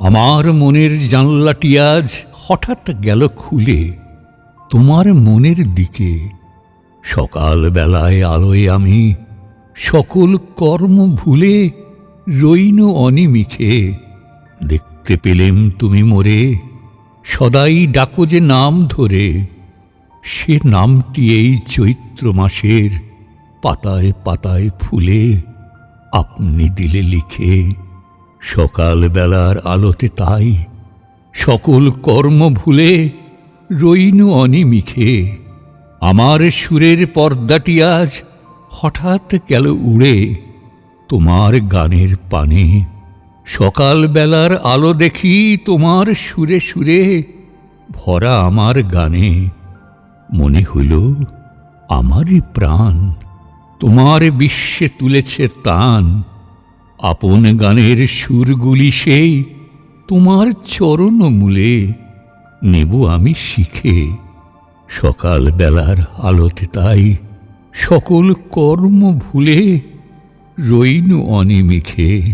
আমার মনের জানলাটি আজ হঠাৎ গেল খুলে তোমার মনের দিকে। সকাল বেলায় আলোয় আমি সকল কর্ম ভুলে রইনু অনিমিখে। দেখতে পেলেম তুমি মোরে, সদাই ডাকো যে নাম ধরে। সে নামটি এই চৈত্র মাসের পাতায় পাতায় ফুলে আপনি দিলে লিখে। সকাল বেলার আলোতে তাই সকল কর্ম ভুলে রইনু অনিমিখে। আমার সুরের পর্দাটি আজ হঠাৎ গেল উড়ে তোমার গানের পানে। সকাল বেলার আলো দেখি তোমার সুরে সুরে ভরা আমার গানে। মনে হইল আমারই প্রাণ তোমার বিশ্বে তুলেছে তান। আপন গানের সুরগুলি সেই তোমার চরণ মূলে নেব আমি শিখে। সকাল বেলার আলোতে তাই সকল কর্ম ভুলে রইনু অনিমিখে।